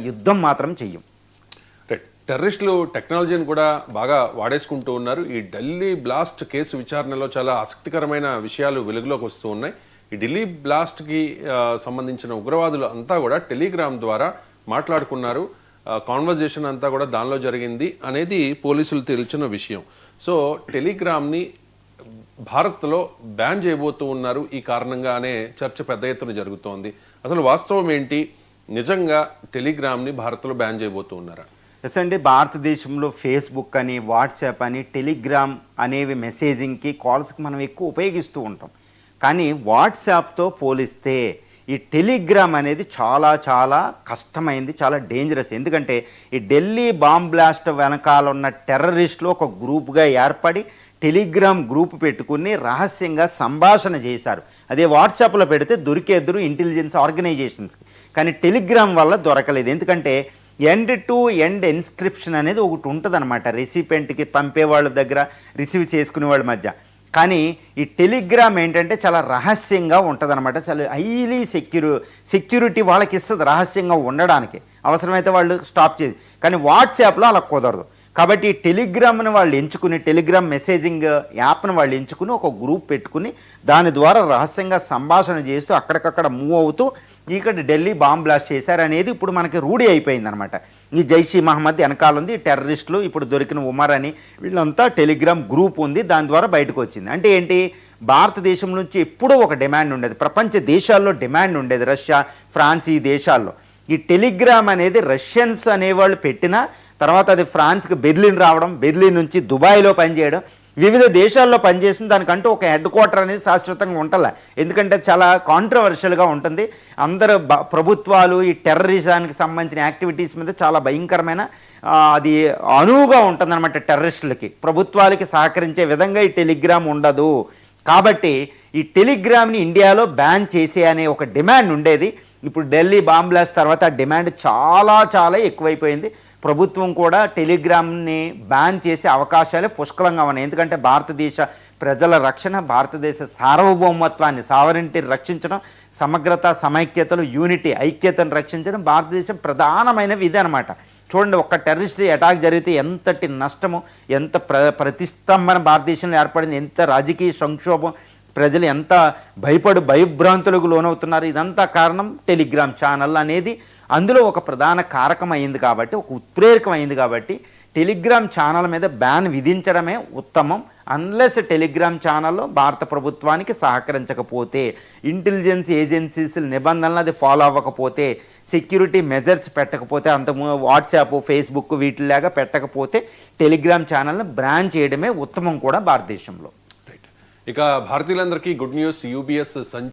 యుద్ధం మాత్రం చెయ్యం. టెర్రరిస్టులు టెక్నాలజీని కూడా బాగా వాడేసుకుంటూ ఉన్నారు. ఈ ఢిల్లీ బ్లాస్ట్ కేసు విచారణలో చాలా ఆసక్తికరమైన విషయాలు వెలుగులోకి వస్తూ ఉన్నాయి. ఈ ఢిల్లీ బ్లాస్ట్కి సంబంధించిన ఉగ్రవాదులు అంతా కూడా టెలిగ్రామ్ ద్వారా మాట్లాడుకున్నారు. కాన్వర్జేషన్ అంతా కూడా దానిలో జరిగింది అనేది పోలీసులు తేల్చిన విషయం. సో టెలిగ్రామ్ని భారత్లో బ్యాన్ చేయబోతూ ఉన్నారు ఈ కారణంగా అనే చర్చ పెద్ద ఎత్తున జరుగుతోంది. అసలు వాస్తవం ఏంటి? నిజంగా టెలిగ్రామ్ని భారత్లో బ్యాన్ చేయబోతూ ఉన్నారా? ఎస్ అండి, భారతదేశంలో ఫేస్బుక్ అని, వాట్సాప్ అని, టెలిగ్రామ్ అనేవి మెసేజింగ్కి, కాల్స్కి మనం ఎక్కువ ఉపయోగిస్తూ ఉంటాం. కానీ వాట్సాప్తో పోలిస్తే ఈ టెలిగ్రామ్ అనేది చాలా చాలా కష్టమైంది, చాలా డేంజరస్. ఎందుకంటే ఈ ఢిల్లీ బాంబ్ బ్లాస్ట్ వెనకాల ఉన్న టెర్రరిస్టులు ఒక గ్రూప్గా ఏర్పడి టెలిగ్రామ్ గ్రూప్ పెట్టుకుని రహస్యంగా సంభాషణ చేశారు. అదే వాట్సాప్లో పెడితే దొరికేద్దరు ఇంటెలిజెన్స్ ఆర్గనైజేషన్స్కి. కానీ టెలిగ్రామ్ వల్ల దొరకలేదు. ఎందుకంటే ఎండ్ టు ఎండ్ ఎన్స్క్రిప్షన్ అనేది ఒకటి ఉంటుంది అనమాట, రెసిపెంట్కి పంపే వాళ్ళ దగ్గర, రిసీవ్ చేసుకునే వాళ్ళ మధ్య. కానీ ఈ టెలిగ్రామ్ ఏంటంటే చాలా రహస్యంగా ఉంటుంది అనమాట. చాలా హైలీ సెక్యూరిటీ వాళ్ళకి ఇస్తుంది రహస్యంగా ఉండడానికి. అవసరమైతే వాళ్ళు స్టాప్ చేసి. కానీ వాట్సాప్లో అలా కుదరదు. కాబట్టి ఈ టెలిగ్రామ్ని వాళ్ళు ఎంచుకుని, టెలిగ్రామ్ మెసేజింగ్ యాప్ను వాళ్ళు ఎంచుకుని ఒక గ్రూప్ పెట్టుకుని దాని ద్వారా రహస్యంగా సంభాషణ చేస్తూ అక్కడికక్కడ మూవ్ అవుతూ ఇక్కడ ఢిల్లీ బాంబ్ బ్లాస్ట్ చేశారనేది ఇప్పుడు మనకి రూఢి అయిపోయింది అనమాట. ఈ జైషీ మహమ్మద్ వెనకాల ఉంది, టెర్రరిస్టులు, ఇప్పుడు దొరికిన ఉమర్ అని, వీళ్ళంతా టెలిగ్రామ్ గ్రూప్ ఉంది, దాని ద్వారా బయటకు వచ్చింది. అంటే ఏంటి, భారతదేశం నుంచి ఎప్పుడూ ఒక డిమాండ్ ఉండేది, ప్రపంచ దేశాల్లో డిమాండ్ ఉండేది, రష్యా, ఫ్రాన్స్, ఈ దేశాల్లో. ఈ టెలిగ్రామ్ అనేది రష్యన్స్ అనేవాళ్ళు పెట్టిన తర్వాత అది ఫ్రాన్స్కి బెర్లిన్ రావడం, బెర్లిన్ నుంచి దుబాయ్లో పనిచేయడం, వివిధ దేశాల్లో పనిచేసిన దానికంటూ ఒక హెడ్ క్వార్టర్ అనేది శాశ్వతంగా ఉండాలి. ఎందుకంటే చాలా కాంట్రవర్షియల్గా ఉంటుంది. అందరు ప్రభుత్వాలు ఈ టెర్రరిజానికి సంబంధించిన యాక్టివిటీస్ మీద చాలా భయంకరమైన అది అనువుగా ఉంటుందన్నమాట. టెర్రరిస్టులకి, ప్రభుత్వాలకి సహకరించే విధంగా ఈ టెలిగ్రామ్ ఉండదు. కాబట్టి ఈ టెలిగ్రామ్ని ఇండియాలో బ్యాన్ చేసే అనే ఒక డిమాండ్ ఉండేది. ఇప్పుడు ఢిల్లీ బాంబ్ బ్లాస్ట్ తర్వాత డిమాండ్ చాలా చాలా ఎక్కువైపోయింది. ప్రభుత్వం కూడా టెలిగ్రామ్ని బ్యాన్ చేసే అవకాశాలే పుష్కలంగా ఉన్నాయి. ఎందుకంటే భారతదేశ ప్రజల రక్షణ, భారతదేశ సార్వభౌమత్వాన్ని, సావరెంటీని రక్షించడం, సమగ్రత, సమైక్యతలు, యూనిటీ, ఐక్యతను రక్షించడం భారతదేశం ప్రధానమైన విధి అనమాట. చూడండి, ఒక్క టెర్రరిస్ట్ అటాక్ జరిగితే ఎంతటి నష్టము, ఎంత ప్రతిష్టంభన భారతదేశంలో ఏర్పడింది, ఎంత రాజకీయ సంక్షోభం, ప్రజలు ఎంత భయభ్రాంతులకు లోనవుతున్నారు. ఇదంతా కారణం టెలిగ్రామ్ ఛానల్ అనేది అందులో ఒక ప్రధాన కారకం అయింది. కాబట్టి ఒక ఉత్ప్రేరకం అయింది. కాబట్టి టెలిగ్రామ్ ఛానల్ మీద బ్యాన్ విధించడమే ఉత్తమం. అన్లెస్ టెలిగ్రామ్ ఛానల్లో భారత ప్రభుత్వానికి సహకరించకపోతే, ఇంటెలిజెన్స్ ఏజెన్సీస్ నిబంధనలు అది ఫాలో అవ్వకపోతే, సెక్యూరిటీ మెజర్స్ పెట్టకపోతే, అంతకు వాట్సాప్, ఫేస్బుక్ వీటిలాగా పెట్టకపోతే టెలిగ్రామ్ ఛానల్ని బ్యాన్ చేయడమే ఉత్తమం కూడా భారతదేశంలో. ఇక భారతీయులందరికీ గుడ్ న్యూస్. యూబీఎస్